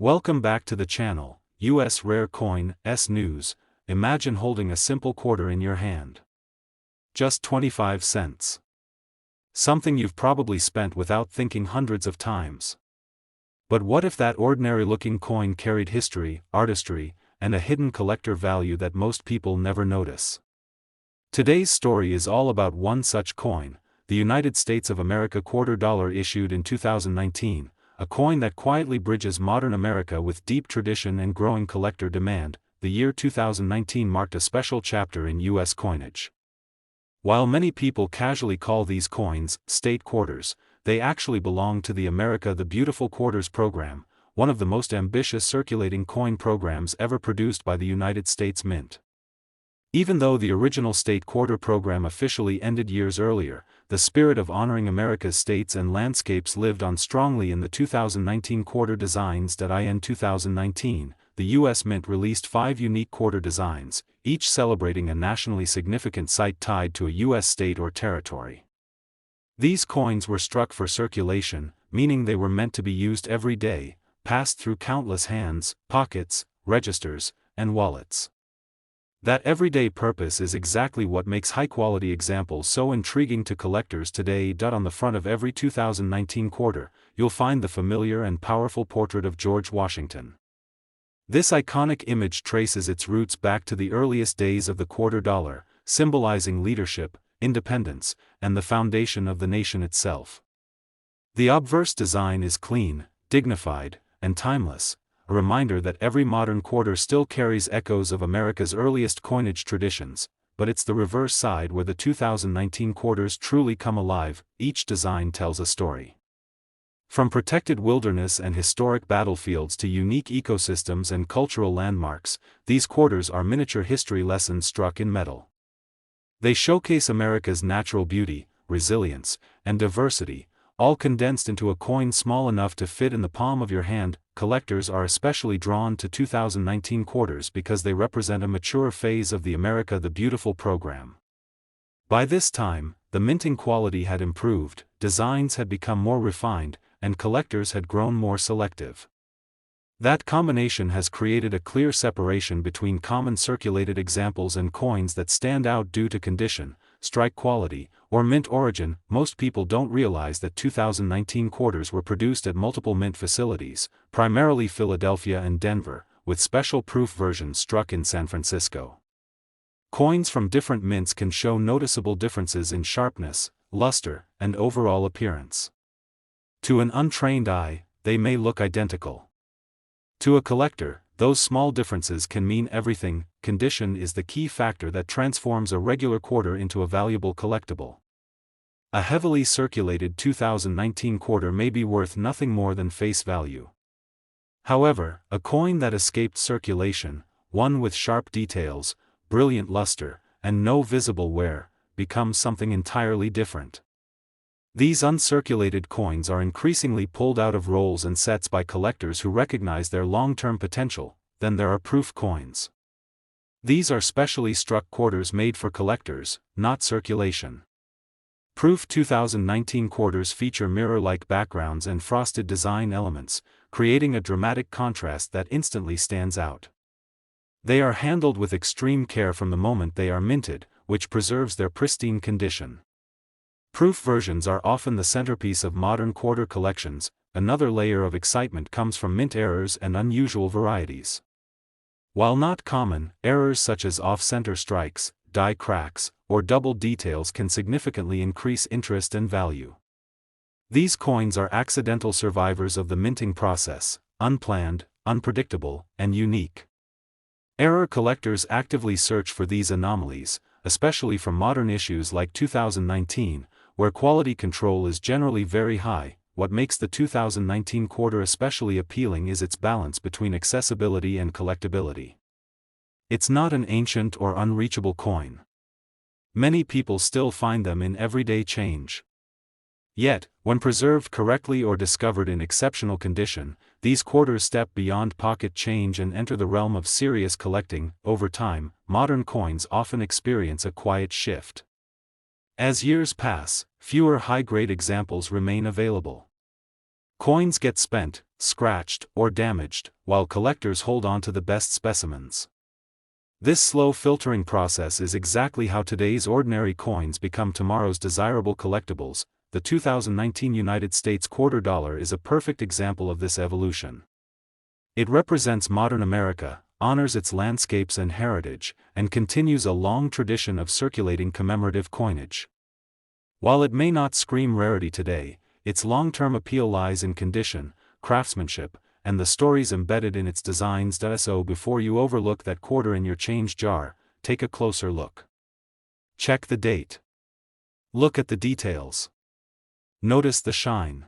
Welcome back to the channel, US Rare Coin, S News. Imagine holding a simple quarter in your hand. Just 25 cents. Something you've probably spent without thinking hundreds of times. But what if that ordinary-looking coin carried history, artistry, and a hidden collector value that most people never notice? Today's story is all about one such coin, the United States of America quarter dollar issued in 2019. A coin that quietly bridges modern America with deep tradition and growing collector demand. The year 2019 marked a special chapter in U.S. coinage. While many people casually call these coins state quarters, they actually belong to the America the Beautiful Quarters program, one of the most ambitious circulating coin programs ever produced by the United States Mint. Even though the original state quarter program officially ended years earlier, the spirit of honoring America's states and landscapes lived on strongly in the 2019 quarter designs. In 2019, the U.S. Mint released 5 unique quarter designs, each celebrating a nationally significant site tied to a U.S. state or territory. These coins were struck for circulation, meaning they were meant to be used every day, passed through countless hands, pockets, registers, and wallets. That everyday purpose is exactly what makes high-quality examples so intriguing to collectors today. On the front of every 2019 quarter, you'll find the familiar and powerful portrait of George Washington. This iconic image traces its roots back to the earliest days of the quarter dollar, symbolizing leadership, independence, and the foundation of the nation itself. The obverse design is clean, dignified, and timeless, a reminder that every modern quarter still carries echoes of America's earliest coinage traditions, but it's the reverse side where the 2019 quarters truly come alive. Each design tells a story. From protected wilderness and historic battlefields to unique ecosystems and cultural landmarks, these quarters are miniature history lessons struck in metal. They showcase America's natural beauty, resilience, and diversity, all condensed into a coin small enough to fit in the palm of your hand. Collectors are especially drawn to 2019 quarters because they represent a mature phase of the America the Beautiful program. By this time, the minting quality had improved, designs had become more refined, and collectors had grown more selective. That combination has created a clear separation between common circulated examples and coins that stand out due to condition, strike quality, or mint origin. Most people don't realize that 2019 quarters were produced at multiple mint facilities, primarily Philadelphia and Denver, with special proof versions struck in San Francisco. Coins from different mints can show noticeable differences in sharpness, luster, and overall appearance. To an untrained eye, they may look identical. To a collector, those small differences can mean everything. Condition is the key factor that transforms a regular quarter into a valuable collectible. A heavily circulated 2019 quarter may be worth nothing more than face value. However, a coin that escaped circulation, one with sharp details, brilliant luster, and no visible wear, becomes something entirely different. These uncirculated coins are increasingly pulled out of rolls and sets by collectors who recognize their long-term potential. Then there are proof coins. These are specially struck quarters made for collectors, not circulation. Proof 2019 quarters feature mirror-like backgrounds and frosted design elements, creating a dramatic contrast that instantly stands out. They are handled with extreme care from the moment they are minted, which preserves their pristine condition. Proof versions are often the centerpiece of modern quarter collections. Another layer of excitement comes from mint errors and unusual varieties. While not common, errors such as off-center strikes, die cracks, or double details can significantly increase interest and value. These coins are accidental survivors of the minting process, unplanned, unpredictable, and unique. Error collectors actively search for these anomalies, especially from modern issues like 2019, where quality control is generally very high. What makes the 2019 quarter especially appealing is its balance between accessibility and collectability. It's not an ancient or unreachable coin. Many people still find them in everyday change. Yet, when preserved correctly or discovered in exceptional condition, these quarters step beyond pocket change and enter the realm of serious collecting. Over time, modern coins often experience a quiet shift. As years pass, fewer high-grade examples remain available. Coins get spent, scratched, or damaged, while collectors hold on to the best specimens. This slow filtering process is exactly how today's ordinary coins become tomorrow's desirable collectibles. The 2019 United States quarter dollar is a perfect example of this evolution. It represents modern America, honors its landscapes and heritage, and continues a long tradition of circulating commemorative coinage. While it may not scream rarity today, its long-term appeal lies in condition, craftsmanship, and the stories embedded in its designs. So before you overlook that quarter in your change jar, take a closer look. Check the date. Look at the details. Notice the shine.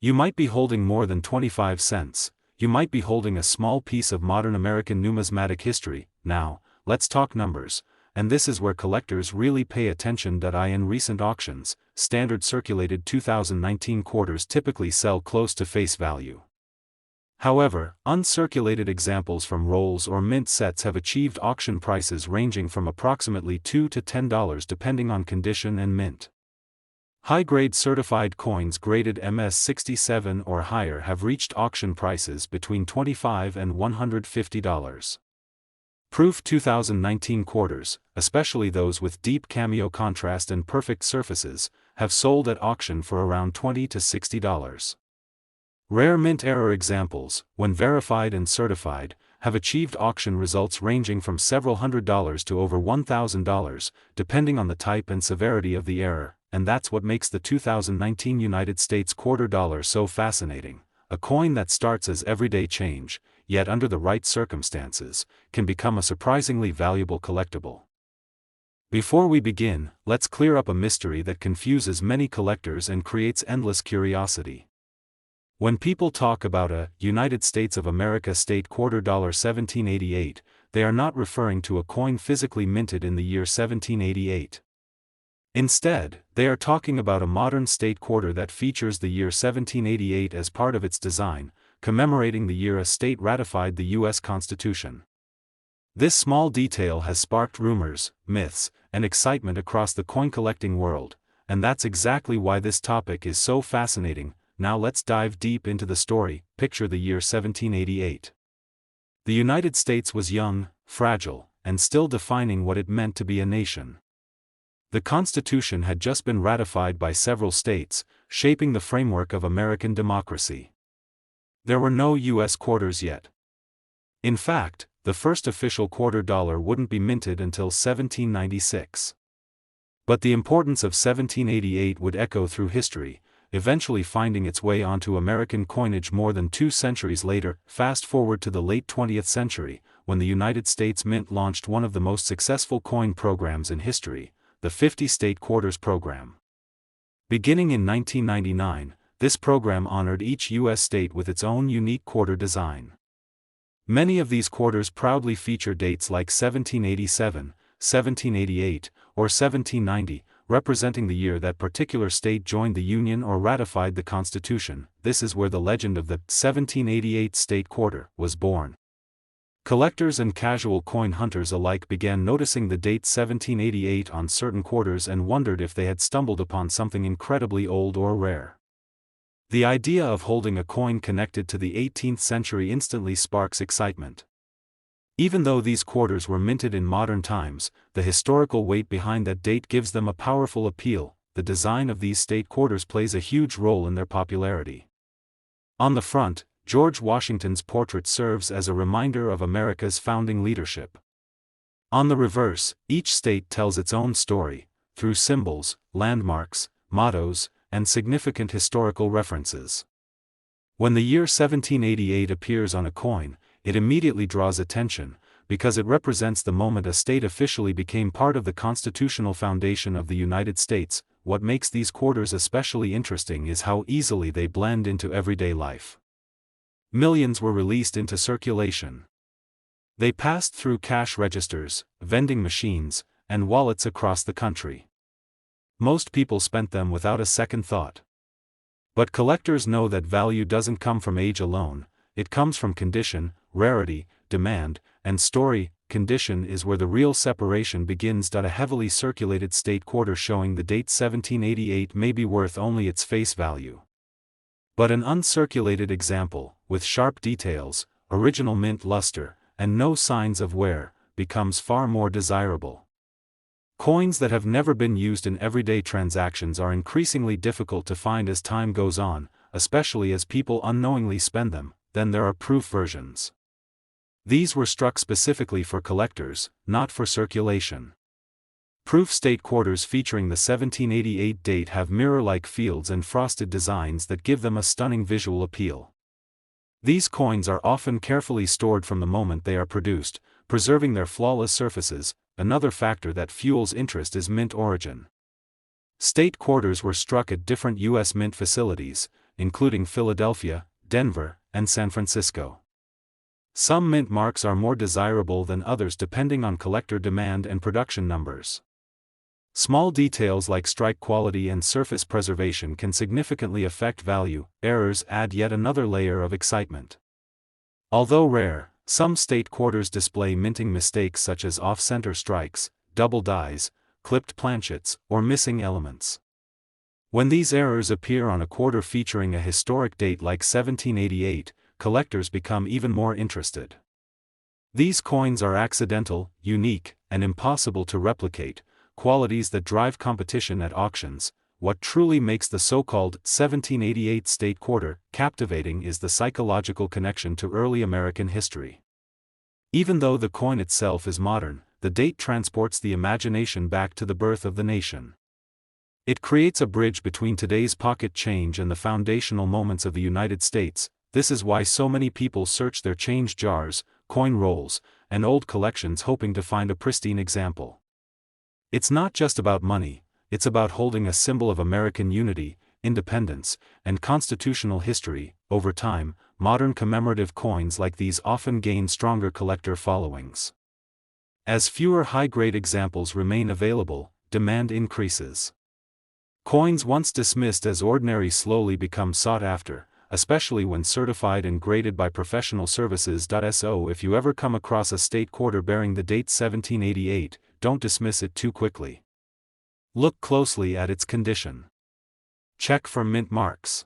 You might be holding more than 25 cents, you might be holding a small piece of modern American numismatic history. Now, let's talk numbers, and this is where collectors really pay attention. In recent auctions, standard circulated 2019 quarters typically sell close to face value. However, uncirculated examples from rolls or mint sets have achieved auction prices ranging from approximately $2 to $10 depending on condition and mint. High-grade certified coins graded MS-67 or higher have reached auction prices between $25 and $150. Proof 2019 quarters, especially those with deep cameo contrast and perfect surfaces, have sold at auction for around $20 to $60. Rare mint error examples, when verified and certified, have achieved auction results ranging from several $100s to over $1,000, depending on the type and severity of the error, and that's what makes the 2019 United States quarter dollar so fascinating. A coin that starts as everyday change, yet under the right circumstances, can become a surprisingly valuable collectible. Before we begin, let's clear up a mystery that confuses many collectors and creates endless curiosity. When people talk about a United States of America state quarter dollar 1788, they are not referring to a coin physically minted in the year 1788. Instead, they are talking about a modern state quarter that features the year 1788 as part of its design, commemorating the year a state ratified the U.S. Constitution. This small detail has sparked rumors, myths, and excitement across the coin collecting world, and that's exactly why this topic is so fascinating. Now let's dive deep into the story. Picture the year 1788. The United States was young, fragile, and still defining what it meant to be a nation. The Constitution had just been ratified by several states, shaping the framework of American democracy. There were no U.S. quarters yet. In fact, the first official quarter dollar wouldn't be minted until 1796. But the importance of 1788 would echo through history, eventually finding its way onto American coinage more than 2 centuries later. Fast forward to the late 20th century, when the United States Mint launched one of the most successful coin programs in history, the 50-state quarters program. Beginning in 1999, this program honored each U.S. state with its own unique quarter design. Many of these quarters proudly feature dates like 1787, 1788, or 1790, representing the year that particular state joined the Union or ratified the Constitution. This is where the legend of the 1788 state quarter was born. Collectors and casual coin hunters alike began noticing the date 1788 on certain quarters and wondered if they had stumbled upon something incredibly old or rare. The idea of holding a coin connected to the 18th century instantly sparks excitement. Even though these quarters were minted in modern times, the historical weight behind that date gives them a powerful appeal. The design of these state quarters plays a huge role in their popularity. On the front, George Washington's portrait serves as a reminder of America's founding leadership. On the reverse, each state tells its own story, through symbols, landmarks, mottos, and significant historical references. When the year 1788 appears on a coin, it immediately draws attention, because it represents the moment a state officially became part of the constitutional foundation of the United States. What makes these quarters especially interesting is how easily they blend into everyday life. Millions were released into circulation. They passed through cash registers, vending machines, and wallets across the country. Most people spent them without a second thought. But collectors know that value doesn't come from age alone, it comes from condition, rarity, demand, and story. Condition is where the real separation begins. A heavily circulated state quarter showing the date 1788 may be worth only its face value. But an uncirculated example, with sharp details, original mint luster, and no signs of wear, becomes far more desirable. Coins that have never been used in everyday transactions are increasingly difficult to find as time goes on, especially as people unknowingly spend them. Then there are proof versions. These were struck specifically for collectors, not for circulation. Proof state quarters featuring the 1788 date have mirror-like fields and frosted designs that give them a stunning visual appeal. These coins are often carefully stored from the moment they are produced, preserving their flawless surfaces. Another factor that fuels interest is mint origin. State quarters were struck at different U.S. mint facilities, including Philadelphia, Denver, and San Francisco. Some mint marks are more desirable than others depending on collector demand and production numbers. Small details like strike quality and surface preservation can significantly affect value. Errors add yet another layer of excitement. Although rare, some state quarters display minting mistakes such as off-center strikes, double dies, clipped planchets, or missing elements. When these errors appear on a quarter featuring a historic date like 1788, collectors become even more interested. These coins are accidental, unique, and impossible to replicate, qualities that drive competition at auctions. What truly makes the so-called 1788 state quarter captivating is the psychological connection to early American history. Even though the coin itself is modern, the date transports the imagination back to the birth of the nation. It creates a bridge between today's pocket change and the foundational moments of the United States. This is why so many people search their change jars, coin rolls, and old collections hoping to find a pristine example. It's not just about money, it's about holding a symbol of American unity, independence, and constitutional history. Over time, modern commemorative coins like these often gain stronger collector followings. As fewer high-grade examples remain available, demand increases. Coins once dismissed as ordinary slowly become sought after, especially when certified and graded by professional services. So if you ever come across a state quarter bearing the date 1788, don't dismiss it too quickly. Look closely at its condition. Check for mint marks.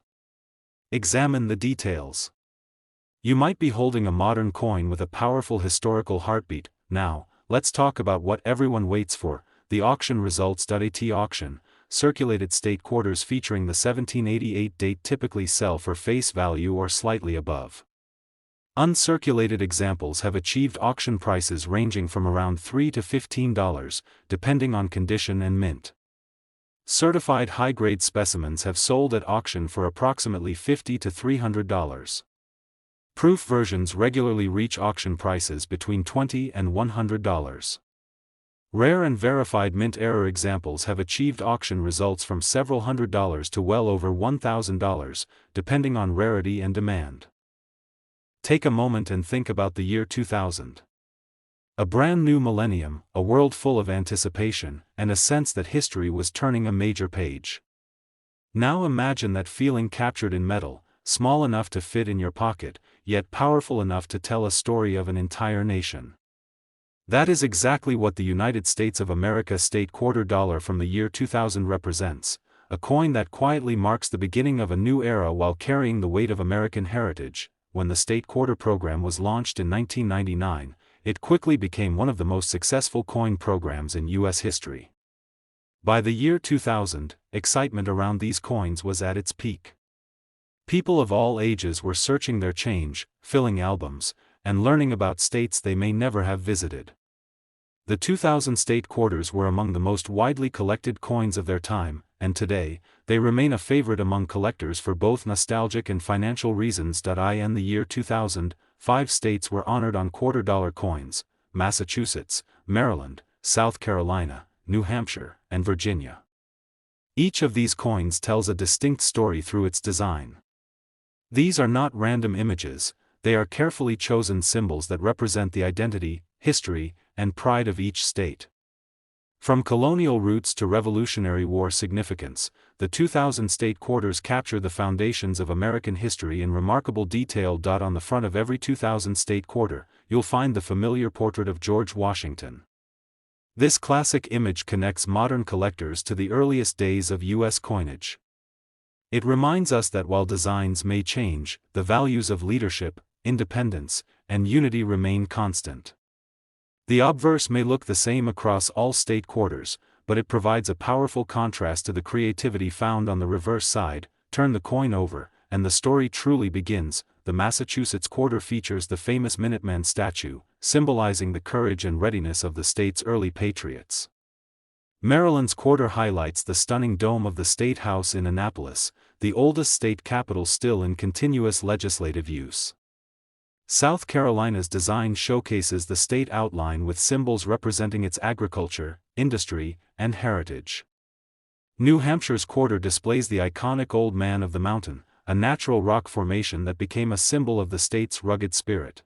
Examine the details. You might be holding a modern coin with a powerful historical heartbeat. Now, let's talk about what everyone waits for, the auction results. At auction, circulated state quarters featuring the 1788 date typically sell for face value or slightly above. Uncirculated examples have achieved auction prices ranging from around $3 to $15, depending on condition and mint. Certified high-grade specimens have sold at auction for approximately $50 to $300. Proof versions regularly reach auction prices between $20 and $100. Rare and verified mint error examples have achieved auction results from several $100s to well over $1,000, depending on rarity and demand. Take a moment and think about the year 2000. A brand new millennium, a world full of anticipation, and a sense that history was turning a major page. Now imagine that feeling captured in metal, small enough to fit in your pocket, yet powerful enough to tell a story of an entire nation. That is exactly what the United States of America state quarter dollar from the year 2000 represents, a coin that quietly marks the beginning of a new era while carrying the weight of American heritage. When the state quarter program was launched in 1999, it quickly became one of the most successful coin programs in U.S. history. By the year 2000, excitement around these coins was at its peak. People of all ages were searching their change, filling albums, and learning about states they may never have visited. The 2000 state quarters were among the most widely collected coins of their time, and today, they remain a favorite among collectors for both nostalgic and financial reasons. In the year 2000, 5 states were honored on quarter dollar coins: Massachusetts, Maryland, South Carolina, New Hampshire, and Virginia. Each of these coins tells a distinct story through its design. These are not random images, they are carefully chosen symbols that represent the identity, history, and pride of each state. From colonial roots to Revolutionary War significance, the 2000 state quarters capture the foundations of American history in remarkable detail. On the front of every 2000 state quarter, you'll find the familiar portrait of George Washington. This classic image connects modern collectors to the earliest days of U.S. coinage. It reminds us that while designs may change, the values of leadership, independence, and unity remain constant. The obverse may look the same across all state quarters, but it provides a powerful contrast to the creativity found on the reverse side. Turn the coin over, and the story truly begins. The Massachusetts quarter features the famous Minuteman statue, symbolizing the courage and readiness of the state's early patriots. Maryland's quarter highlights the stunning dome of the State House in Annapolis, the oldest state capitol still in continuous legislative use. South Carolina's design showcases the state outline with symbols representing its agriculture, industry, and heritage. New Hampshire's quarter displays the iconic Old Man of the Mountain, a natural rock formation that became a symbol of the state's rugged spirit.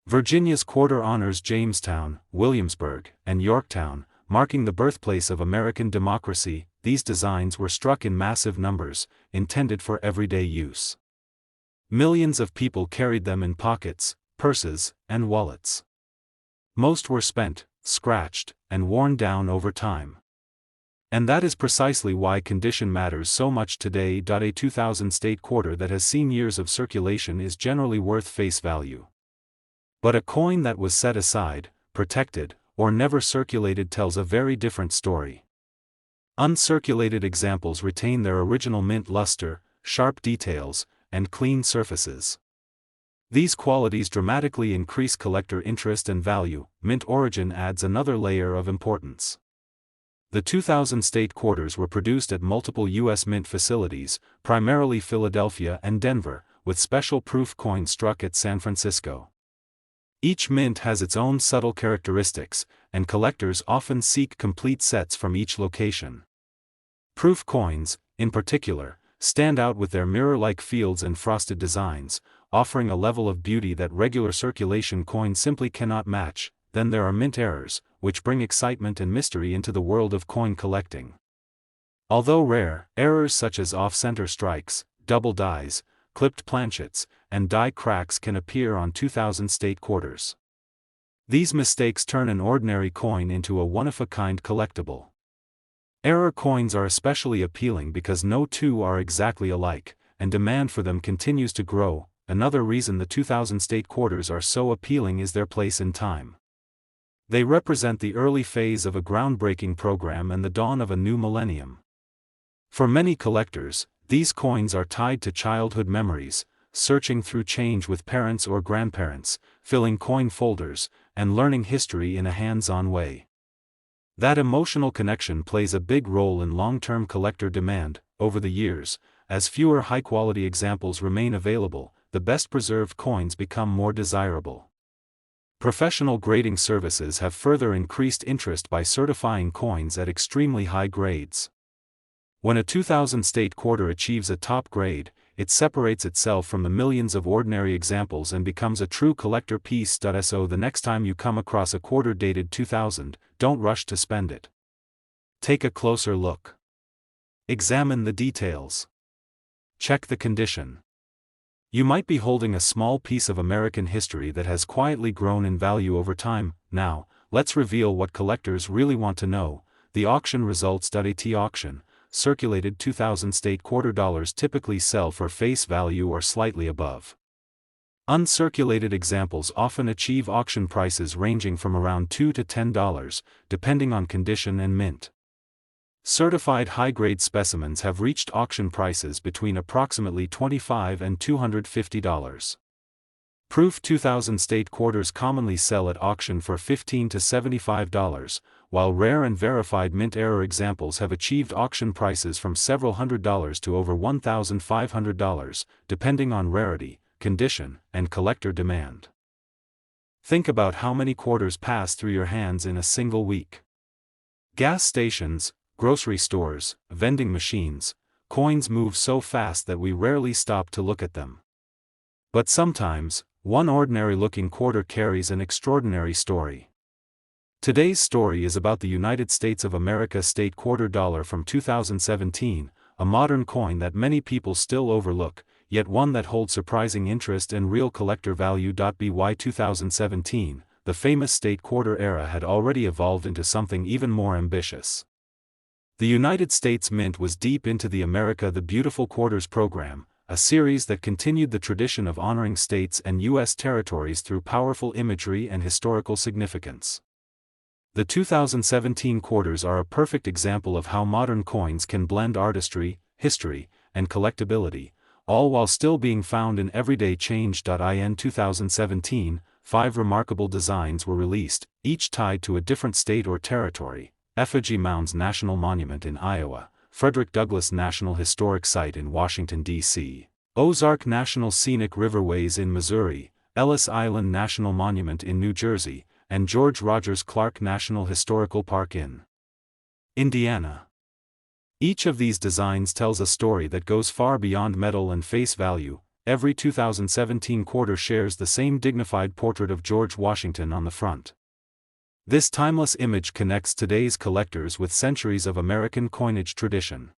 Virginia's quarter honors Jamestown, Williamsburg, and Yorktown, marking the birthplace of American democracy. These designs were struck in massive numbers, intended for everyday use. Millions of people carried them in pockets, purses, and wallets. Most were spent, scratched, and worn down over time. And that is precisely why condition matters so much today. A 2000 state quarter that has seen years of circulation is generally worth face value. But a coin that was set aside, protected, or never circulated tells a very different story. Uncirculated examples retain their original mint luster, sharp details, and clean surfaces. These qualities dramatically increase collector interest and value. Mint origin adds another layer of importance. The 2000 state quarters were produced at multiple U.S. mint facilities, primarily Philadelphia and Denver, with special proof coins struck at San Francisco. Each mint has its own subtle characteristics, and collectors often seek complete sets from each location. Proof coins, in particular, stand out with their mirror-like fields and frosted designs, offering a level of beauty that regular circulation coins simply cannot match. Then there are mint errors, which bring excitement and mystery into the world of coin collecting. Although rare, errors such as off-center strikes, double dies, clipped planchets, and die cracks can appear on 2000 state quarters. These mistakes turn an ordinary coin into a one-of-a-kind collectible. Error coins are especially appealing because no two are exactly alike, and demand for them continues to grow. Another reason the 2000 state quarters are so appealing is their place in time. They represent the early phase of a groundbreaking program and the dawn of a new millennium. For many collectors, these coins are tied to childhood memories, searching through change with parents or grandparents, filling coin folders, and learning history in a hands-on way. That emotional connection plays a big role in long-term collector demand. Over the years, as fewer high-quality examples remain available, the best-preserved coins become more desirable. Professional grading services have further increased interest by certifying coins at extremely high grades. When a 2000 state quarter achieves a top grade, it separates itself from the millions of ordinary examples and becomes a true collector piece. So the next time you come across a quarter dated 2000, don't rush to spend it. Take a closer look. Examine the details. Check the condition. You might be holding a small piece of American history that has quietly grown in value over time. Now, let's reveal what collectors really want to know. The auction results. At auction, circulated 2000 state quarter dollars typically sell for face value or slightly above. Uncirculated examples often achieve auction prices ranging from around $2 to $10, depending on condition and mint. Certified high-grade specimens have reached auction prices between approximately $25 and $250. Proof 2000 state quarters commonly sell at auction for $15 to $75, while rare and verified mint error examples have achieved auction prices from several $100s to over $1,500, depending on rarity, condition, and collector demand. Think about how many quarters pass through your hands in a single week. Gas stations, grocery stores, vending machines, coins move so fast that we rarely stop to look at them. But sometimes, one ordinary-looking quarter carries an extraordinary story. Today's story is about the United States of America state quarter dollar from 2017, a modern coin that many people still overlook, yet one that holds surprising interest and real collector value. By 2017, the famous state quarter era had already evolved into something even more ambitious. The United States Mint was deep into the America the Beautiful Quarters program, a series that continued the tradition of honoring states and U.S. territories through powerful imagery and historical significance. The 2017 quarters are a perfect example of how modern coins can blend artistry, history, and collectability, all while still being found in everyday change. In 2017, 5 remarkable designs were released, each tied to a different state or territory: Effigy Mounds National Monument in Iowa, Frederick Douglass National Historic Site in Washington, D.C., Ozark National Scenic Riverways in Missouri, Ellis Island National Monument in New Jersey, and George Rogers Clark National Historical Park in Indiana. Each of these designs tells a story that goes far beyond metal and face value. Every 2017 quarter shares the same dignified portrait of George Washington on the front. This timeless image connects today's collectors with centuries of American coinage tradition.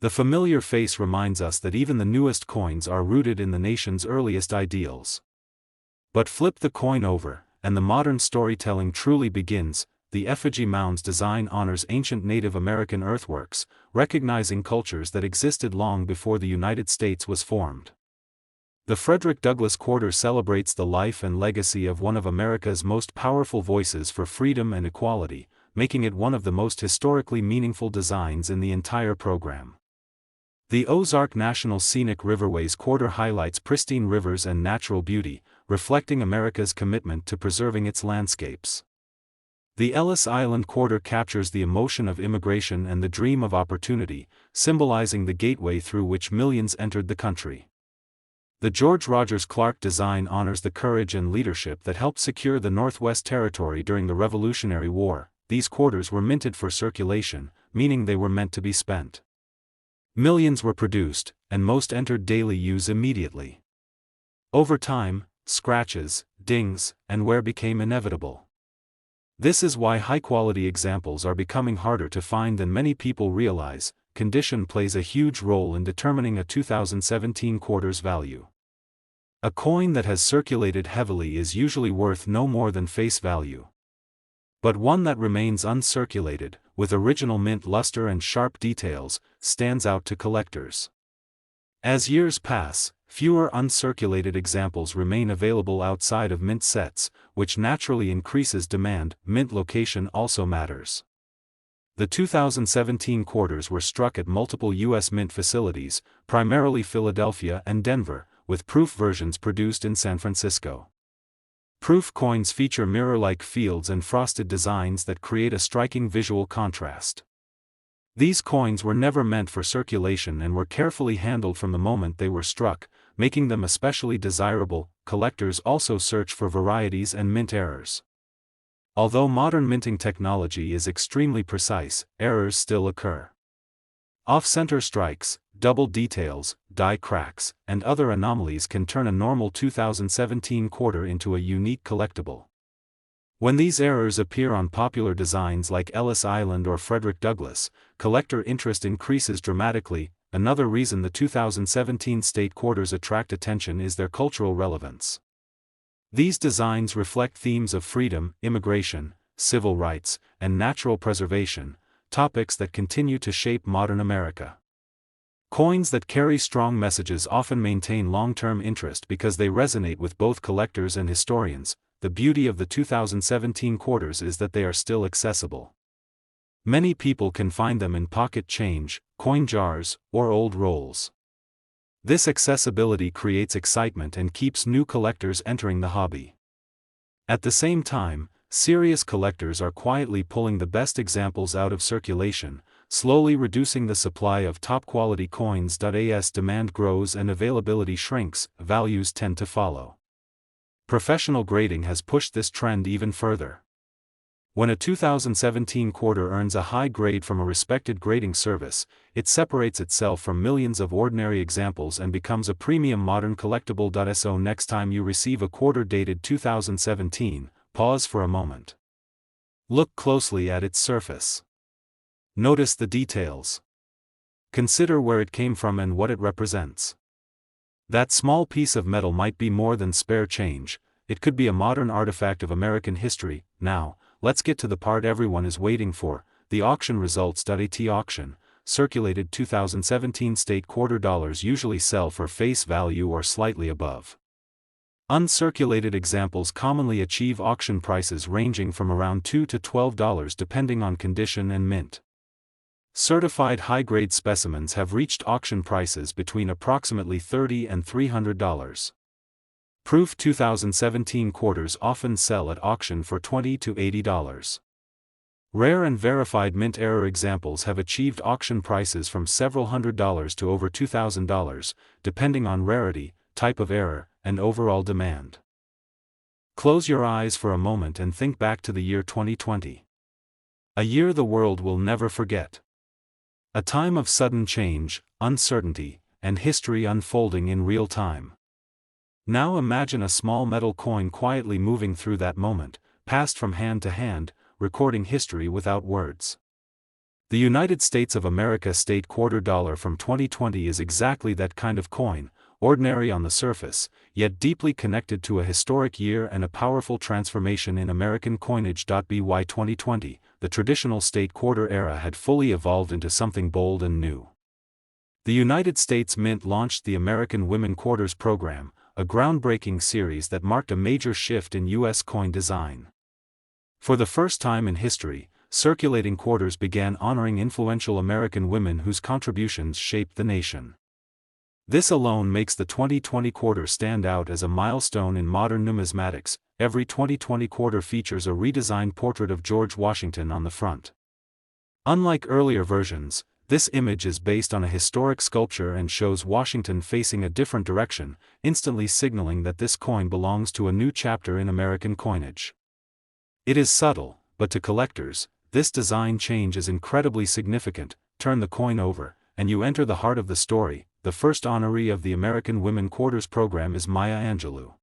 The familiar face reminds us that even the newest coins are rooted in the nation's earliest ideals. But flip the coin over, and the modern storytelling truly begins. The Effigy Mounds design honors ancient Native American earthworks, recognizing cultures that existed long before the United States was formed. The Frederick Douglass Quarter celebrates the life and legacy of one of America's most powerful voices for freedom and equality, making it one of the most historically meaningful designs in the entire program. The Ozark National Scenic Riverways Quarter highlights pristine rivers and natural beauty, reflecting America's commitment to preserving its landscapes. The Ellis Island Quarter captures the emotion of immigration and the dream of opportunity, symbolizing the gateway through which millions entered the country. The George Rogers Clark design honors the courage and leadership that helped secure the Northwest Territory during the Revolutionary War. These quarters were minted for circulation, meaning they were meant to be spent. Millions were produced, and most entered daily use immediately. Over time, scratches, dings, and wear became inevitable. This is why high-quality examples are becoming harder to find than many people realize. Condition plays a huge role in determining a 2017 quarter's value. A coin that has circulated heavily is usually worth no more than face value. But one that remains uncirculated, with original mint luster and sharp details, stands out to collectors. As years pass, fewer uncirculated examples remain available outside of mint sets, which naturally increases demand. Mint location also matters. The 2017 quarters were struck at multiple U.S. mint facilities, primarily Philadelphia and Denver, with proof versions produced in San Francisco. Proof coins feature mirror-like fields and frosted designs that create a striking visual contrast. These coins were never meant for circulation and were carefully handled from the moment they were struck, making them especially desirable. Collectors also search for varieties and mint errors. Although modern minting technology is extremely precise, errors still occur. Off-center strikes, double details, die cracks, and other anomalies can turn a normal 2017 quarter into a unique collectible. When these errors appear on popular designs like Ellis Island or Frederick Douglass, collector interest increases dramatically. Another reason the 2017 state quarters attract attention is their cultural relevance. These designs reflect themes of freedom, immigration, civil rights, and natural preservation, topics that continue to shape modern America. Coins that carry strong messages often maintain long-term interest because they resonate with both collectors and historians. The beauty of the 2017 quarters is that they are still accessible. Many people can find them in pocket change, coin jars, or old rolls. This accessibility creates excitement and keeps new collectors entering the hobby. At the same time, serious collectors are quietly pulling the best examples out of circulation, slowly reducing the supply of top-quality coins. As demand grows and availability shrinks, values tend to follow. Professional grading has pushed this trend even further. When a 2017 quarter earns a high grade from a respected grading service, it separates itself from millions of ordinary examples and becomes a premium modern collectible. So next time you receive a quarter dated 2017, pause for a moment. Look closely at its surface. Notice the details. Consider where it came from and what it represents. That small piece of metal might be more than spare change, it could be a modern artifact of American history. Now, let's get to the part everyone is waiting for, the auction results.at auction, circulated 2017 state quarter dollars usually sell for face value or slightly above. Uncirculated examples commonly achieve auction prices ranging from around $2 to $12 depending on condition and mint. Certified high-grade specimens have reached auction prices between approximately $30 and $300. Proof 2017 quarters often sell at auction for $20 to $80. Rare and verified mint error examples have achieved auction prices from several $100s to over $2,000, depending on rarity, type of error, and overall demand. Close your eyes for a moment and think back to the year 2020. A year the world will never forget. A time of sudden change, uncertainty, and history unfolding in real time. Now imagine a small metal coin quietly moving through that moment, passed from hand to hand, recording history without words. The United States of America state quarter dollar from 2020 is exactly that kind of coin, ordinary on the surface, yet deeply connected to a historic year and a powerful transformation in American coinage. By 2020, the traditional state quarter era had fully evolved into something bold and new. The United States Mint launched the American Women Quarters program, a groundbreaking series that marked a major shift in U.S. coin design. For the first time in history, circulating quarters began honoring influential American women whose contributions shaped the nation. This alone makes the 2020 quarter stand out as a milestone in modern numismatics. Every 2020 quarter features a redesigned portrait of George Washington on the front. Unlike earlier versions, this image is based on a historic sculpture and shows Washington facing a different direction, instantly signaling that this coin belongs to a new chapter in American coinage. It is subtle, but to collectors, this design change is incredibly significant. Turn the coin over, and you enter the heart of the story. The first honoree of the American Women Quarters program is Maya Angelou.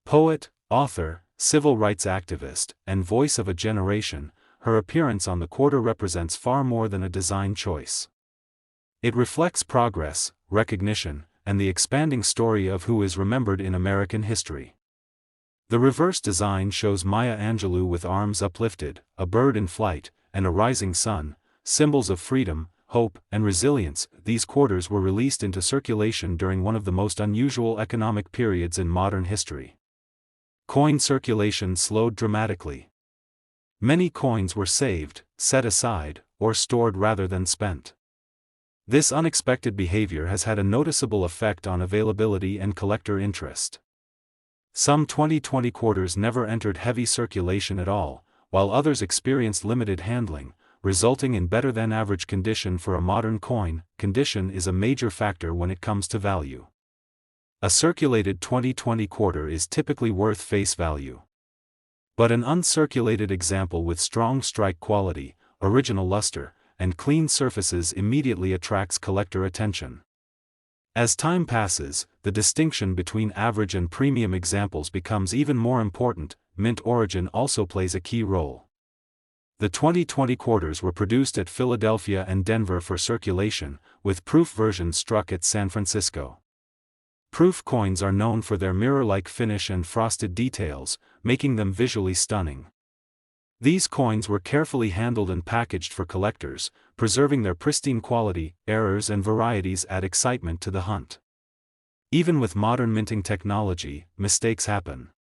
Poet, author, civil rights activist, and voice of a generation, her appearance on the quarter represents far more than a design choice. It reflects progress, recognition, and the expanding story of who is remembered in American history. The reverse design shows Maya Angelou with arms uplifted, a bird in flight, and a rising sun, symbols of freedom, hope, and resilience. These quarters were released into circulation during one of the most unusual economic periods in modern history. Coin circulation slowed dramatically. Many coins were saved, set aside, or stored rather than spent. This unexpected behavior has had a noticeable effect on availability and collector interest. Some 2020 quarters never entered heavy circulation at all, while others experienced limited handling, resulting in better-than-average condition for a modern coin. Condition is a major factor when it comes to value. A circulated 2020 quarter is typically worth face value. But an uncirculated example with strong strike quality, original luster, and clean surfaces immediately attracts collector attention. As time passes, the distinction between average and premium examples becomes even more important. Mint origin also plays a key role. The 2020 quarters were produced at Philadelphia and Denver for circulation, with proof versions struck at San Francisco. Proof coins are known for their mirror-like finish and frosted details, making them visually stunning. These coins were carefully handled and packaged for collectors, preserving their pristine quality. Errors and varieties add excitement to the hunt. Even with modern minting technology, mistakes happen.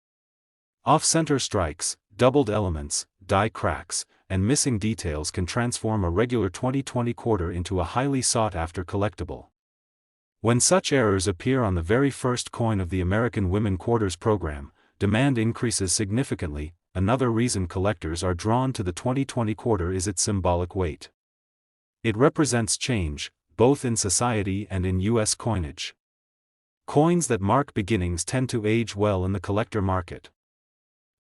Off-center strikes, doubled elements, die cracks, and missing details can transform a regular 2020 quarter into a highly sought-after collectible. When such errors appear on the very first coin of the American Women Quarters program, demand increases significantly. Another reason collectors are drawn to the 2020 quarter is its symbolic weight. It represents change, both in society and in U.S. coinage. Coins that mark beginnings tend to age well in the collector market.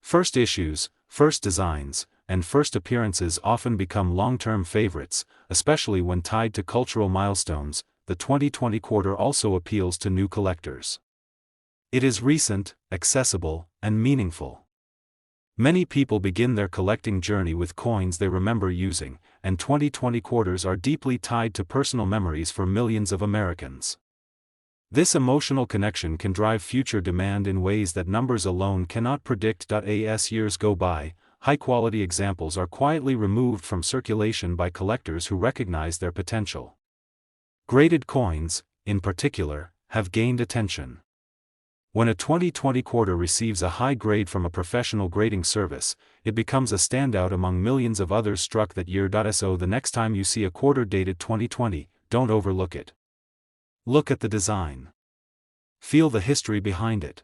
First issues, first designs, and first appearances often become long-term favorites, especially when tied to cultural milestones. The 2020 quarter also appeals to new collectors. It is recent, accessible, and meaningful. Many people begin their collecting journey with coins they remember using, and 2020 quarters are deeply tied to personal memories for millions of Americans. This emotional connection can drive future demand in ways that numbers alone cannot predict. As years go by, high-quality examples are quietly removed from circulation by collectors who recognize their potential. Graded coins, in particular, have gained attention. When a 2020 quarter receives a high grade from a professional grading service, it becomes a standout among millions of others struck that year. So the next time you see a quarter dated 2020, don't overlook it. Look at the design. Feel the history behind it.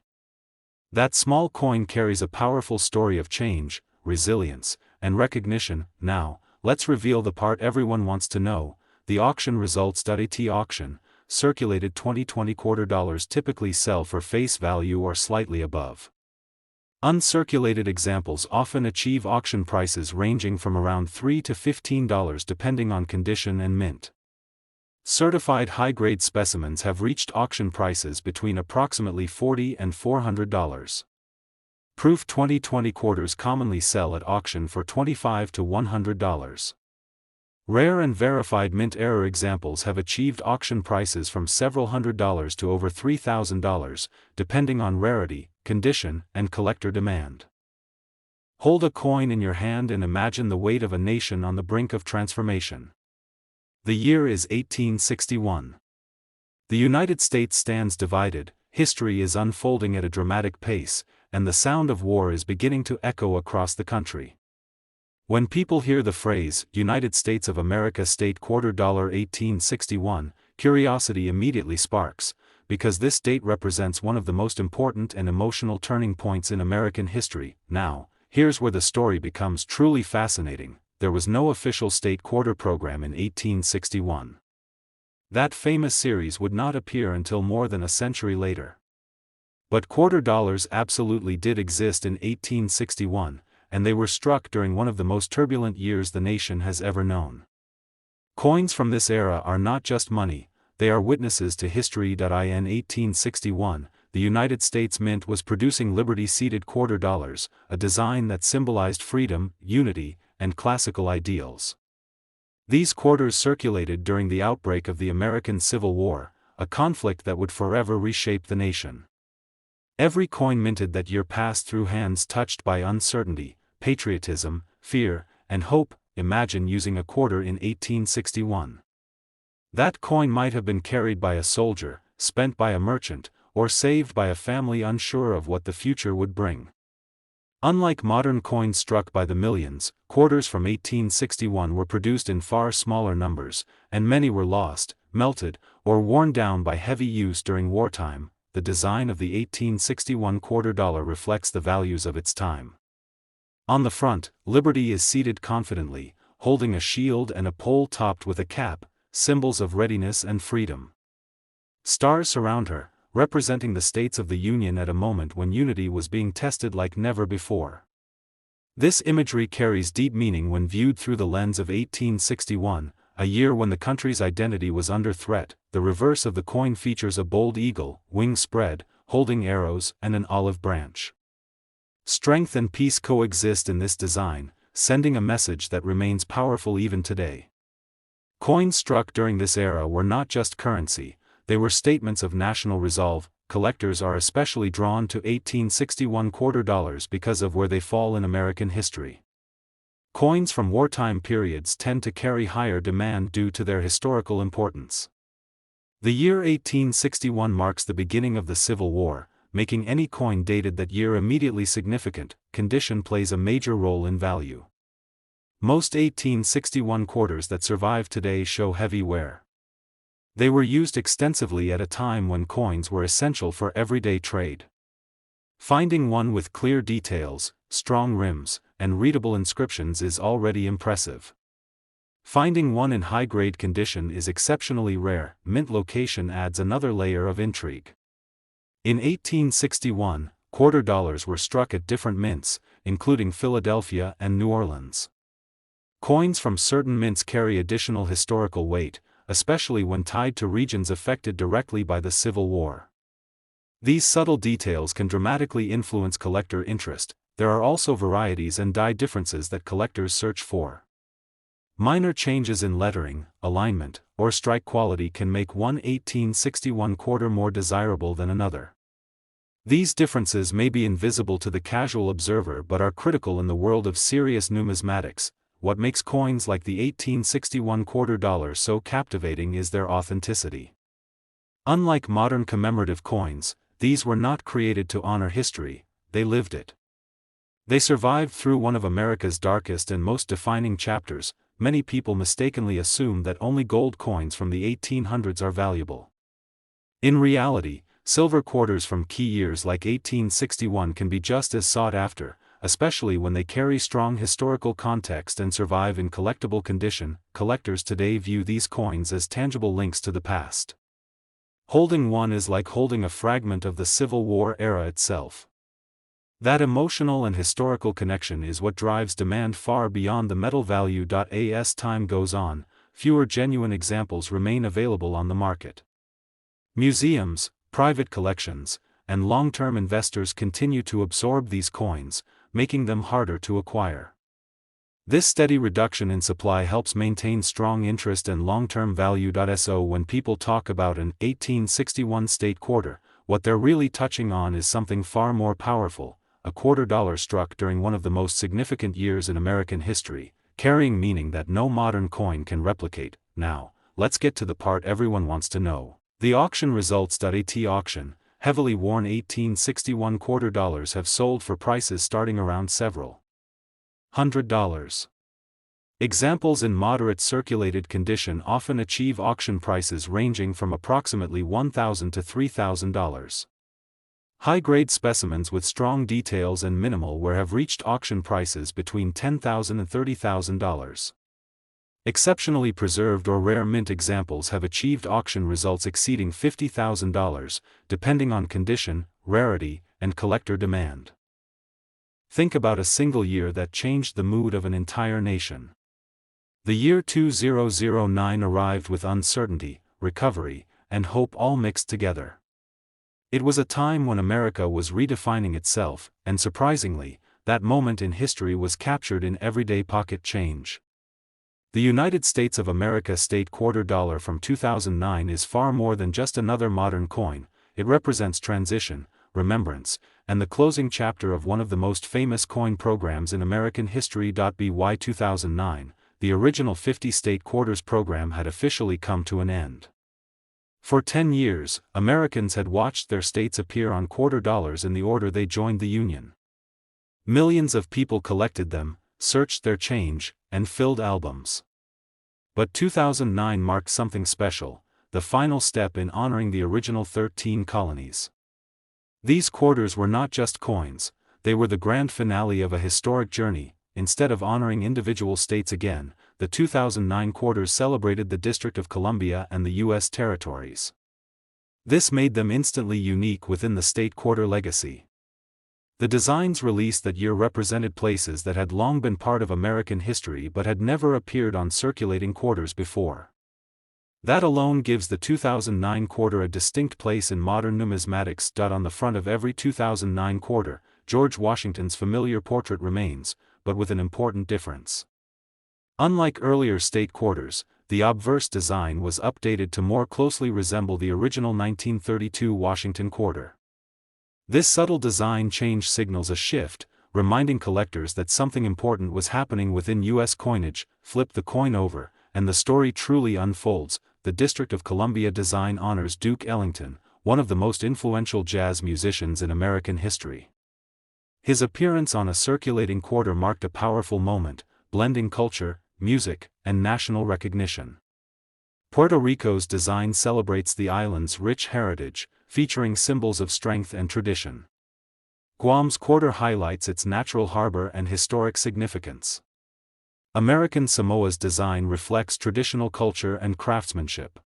That small coin carries a powerful story of change, resilience, and recognition. Now, let's reveal the part everyone wants to know, the auction results. At auction, circulated 2020 quarter dollars typically sell for face value or slightly above. Uncirculated examples often achieve auction prices ranging from around $3 to $15 depending on condition and mint. Certified high-grade specimens have reached auction prices between approximately $40 and $400. Proof 2020 quarters commonly sell at auction for $25 to $100. Rare and verified mint error examples have achieved auction prices from several $100s to over $3,000, depending on rarity, condition, and collector demand. Hold a coin in your hand and imagine the weight of a nation on the brink of transformation. The year is 1861. The United States stands divided, history is unfolding at a dramatic pace, and the sound of war is beginning to echo across the country. When people hear the phrase, United States of America State Quarter Dollar 1861, curiosity immediately sparks, because this date represents one of the most important and emotional turning points in American history. Now, here's where the story becomes truly fascinating. There was no official state quarter program in 1861. That famous series would not appear until more than a century later. But quarter dollars absolutely did exist in 1861, and they were struck during one of the most turbulent years the nation has ever known. Coins from this era are not just money, they are witnesses to history. In 1861, the United States Mint was producing Liberty-seated quarter dollars, a design that symbolized freedom, unity, and classical ideals. These quarters circulated during the outbreak of the American Civil War, a conflict that would forever reshape the nation. Every coin minted that year passed through hands touched by uncertainty, patriotism, fear, and hope. Imagine using a quarter in 1861. That coin might have been carried by a soldier, spent by a merchant, or saved by a family unsure of what the future would bring. Unlike modern coins struck by the millions, quarters from 1861 were produced in far smaller numbers, and many were lost, melted, or worn down by heavy use during wartime. The design of the 1861 quarter dollar reflects the values of its time. On the front, Liberty is seated confidently, holding a shield and a pole topped with a cap, symbols of readiness and freedom. Stars surround her, representing the states of the Union at a moment when unity was being tested like never before. This imagery carries deep meaning when viewed through the lens of 1861, a year when the country's identity was under threat. The reverse of the coin features a bold eagle, wings spread, holding arrows and an olive branch. Strength and peace coexist in this design, sending a message that remains powerful even today. Coins struck during this era were not just currency, they were statements of national resolve. Collectors are especially drawn to 1861 quarter dollars because of where they fall in American history. Coins from wartime periods tend to carry higher demand due to their historical importance. The year 1861 marks the beginning of the Civil War, making any coin dated that year immediately significant. Condition plays a major role in value. Most 1861 quarters that survive today show heavy wear. They were used extensively at a time when coins were essential for everyday trade. Finding one with clear details, strong rims, and readable inscriptions is already impressive. Finding one in high-grade condition is exceptionally rare. Mint location adds another layer of intrigue. In 1861, quarter dollars were struck at different mints, including Philadelphia and New Orleans. Coins from certain mints carry additional historical weight, especially when tied to regions affected directly by the Civil War. These subtle details can dramatically influence collector interest. There are also varieties and die differences that collectors search for. Minor changes in lettering, alignment, or strike quality can make one 1861 quarter more desirable than another. These differences may be invisible to the casual observer but are critical in the world of serious numismatics. What makes coins like the 1861 quarter dollar so captivating is their authenticity. Unlike modern commemorative coins, these were not created to honor history, they lived it. They survived through one of America's darkest and most defining chapters. Many people mistakenly assume that only gold coins from the 1800s are valuable. In reality, silver quarters from key years like 1861 can be just as sought after, especially when they carry strong historical context and survive in collectible condition. Collectors today view these coins as tangible links to the past. Holding one is like holding a fragment of the Civil War era itself. That emotional and historical connection is what drives demand far beyond the metal value. As time goes on, fewer genuine examples remain available on the market. Museums, private collections, and long-term investors continue to absorb these coins, making them harder to acquire. This steady reduction in supply helps maintain strong interest and long-term value. So when people talk about an 1861 state quarter, what they're really touching on is something far more powerful, a quarter dollar struck during one of the most significant years in American history, carrying meaning that no modern coin can replicate. Now, let's get to the part everyone wants to know. The auction results. At auction, heavily worn 1861 quarter dollars have sold for prices starting around several $100. Examples in moderate circulated condition often achieve auction prices ranging from approximately $1,000 to $3,000. High-grade specimens with strong details and minimal wear have reached auction prices between $10,000 and $30,000. Exceptionally preserved or rare mint examples have achieved auction results exceeding $50,000, depending on condition, rarity, and collector demand. Think about a single year that changed the mood of an entire nation. The year 2009 arrived with uncertainty, recovery, and hope all mixed together. It was a time when America was redefining itself, and surprisingly, that moment in history was captured in everyday pocket change. The United States of America state quarter dollar from 2009 is far more than just another modern coin. It represents transition, remembrance, and the closing chapter of one of the most famous coin programs in American history. By 2009, the original 50-state quarters program had officially come to an end. For 10 years, Americans had watched their states appear on quarter dollars in the order they joined the Union. Millions of people collected them, searched their change, and filled albums. But 2009 marked something special, the final step in honoring the original 13 colonies. These quarters were not just coins, they were the grand finale of a historic journey. Instead of honoring individual states again, the 2009 quarters celebrated the District of Columbia and the U.S. territories. This made them instantly unique within the state quarter legacy. The designs released that year represented places that had long been part of American history but had never appeared on circulating quarters before. That alone gives the 2009 quarter a distinct place in modern numismatics. On the front of every 2009 quarter, George Washington's familiar portrait remains, but with an important difference. Unlike earlier state quarters, the obverse design was updated to more closely resemble the original 1932 Washington quarter. This subtle design change signals a shift, reminding collectors that something important was happening within U.S. coinage. Flip the coin over, and the story truly unfolds. The District of Columbia design honors Duke Ellington, one of the most influential jazz musicians in American history. His appearance on a circulating quarter marked a powerful moment, blending culture, music, and national recognition. Puerto Rico's design celebrates the island's rich heritage, featuring symbols of strength and tradition. Guam's quarter highlights its natural harbor and historic significance. American Samoa's design reflects traditional culture and craftsmanship.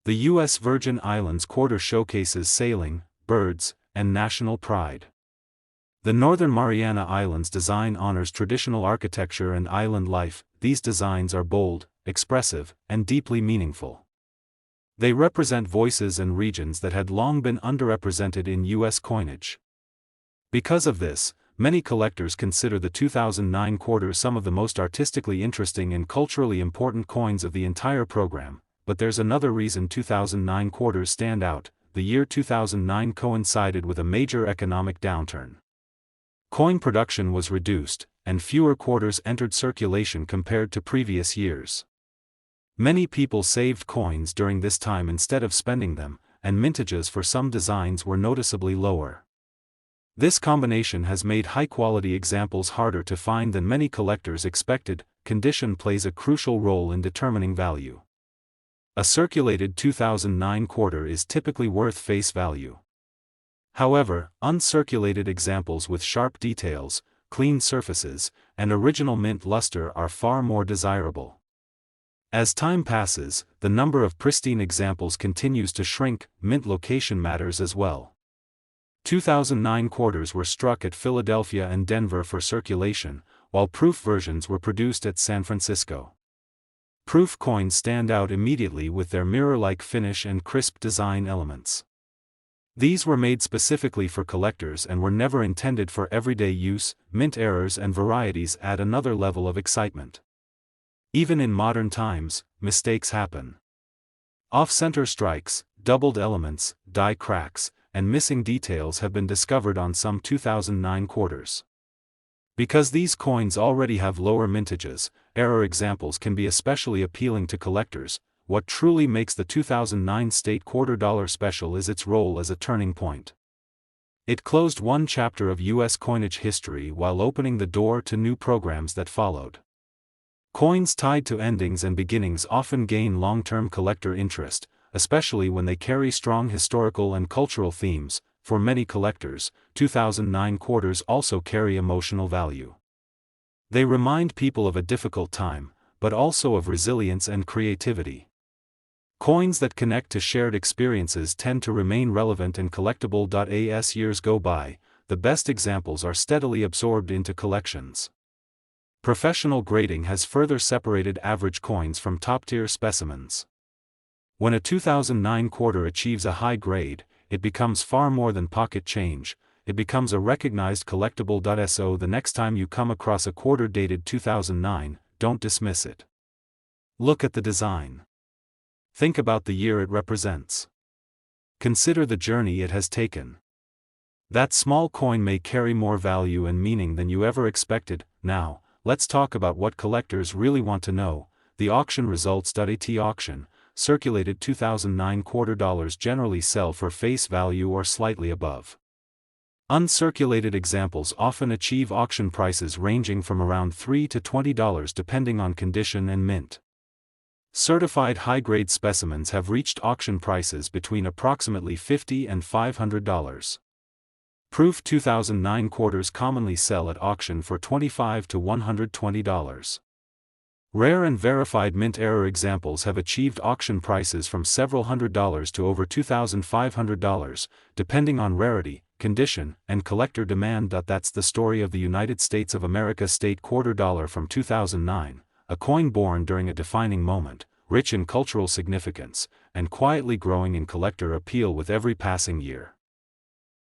The U.S. Virgin Islands quarter showcases sailing, birds, and national pride. The Northern Mariana Islands design honors traditional architecture and island life. These designs are bold, expressive, and deeply meaningful. They represent voices and regions that had long been underrepresented in U.S. coinage. Because of this, many collectors consider the 2009 quarter some of the most artistically interesting and culturally important coins of the entire program. But there's another reason 2009 quarters stand out: the year 2009 coincided with a major economic downturn. Coin production was reduced, and fewer quarters entered circulation compared to previous years. Many people saved coins during this time instead of spending them, and mintages for some designs were noticeably lower. This combination has made high-quality examples harder to find than many collectors expected. Condition plays a crucial role in determining value. A circulated 2009 quarter is typically worth face value. However, uncirculated examples with sharp details, clean surfaces, and original mint luster are far more desirable. As time passes, the number of pristine examples continues to shrink. Mint location matters as well. 2009 quarters were struck at Philadelphia and Denver for circulation, while proof versions were produced at San Francisco. Proof coins stand out immediately with their mirror-like finish and crisp design elements. These were made specifically for collectors and were never intended for everyday use. Mint errors and varieties add another level of excitement. Even in modern times, mistakes happen. Off-center strikes, doubled elements, die cracks, and missing details have been discovered on some 2009 quarters. Because these coins already have lower mintages, error examples can be especially appealing to collectors. What truly makes the 2009 State Quarter Dollar Special is its role as a turning point. It closed one chapter of U.S. coinage history while opening the door to new programs that followed. Coins tied to endings and beginnings often gain long-term collector interest, especially when they carry strong historical and cultural themes. For many collectors, 2009 quarters also carry emotional value. They remind people of a difficult time, but also of resilience and creativity. Coins that connect to shared experiences tend to remain relevant and collectible. As years go by, the best examples are steadily absorbed into collections. Professional grading has further separated average coins from top-tier specimens. When a 2009 quarter achieves a high grade, it becomes far more than pocket change. It becomes a recognized collectible. So the next time you come across a quarter dated 2009, don't dismiss it. Look at the design. Think about the year it represents. Consider the journey it has taken. That small coin may carry more value and meaning than you ever expected. Now, let's talk about what collectors really want to know. The auction results. At auction, circulated 2009 quarter dollars generally sell for face value or slightly above. Uncirculated examples often achieve auction prices ranging from around $3 to $20 depending on condition and mint. Certified high-grade specimens have reached auction prices between approximately $50 and $500. Proof 2009 quarters commonly sell at auction for $25 to $120. Rare and verified mint error examples have achieved auction prices from several $100s to over $2,500, depending on rarity, condition, and collector demand. That's the story of the United States of America State Quarter Dollar from 2009, a coin born during a defining moment, rich in cultural significance, and quietly growing in collector appeal with every passing year.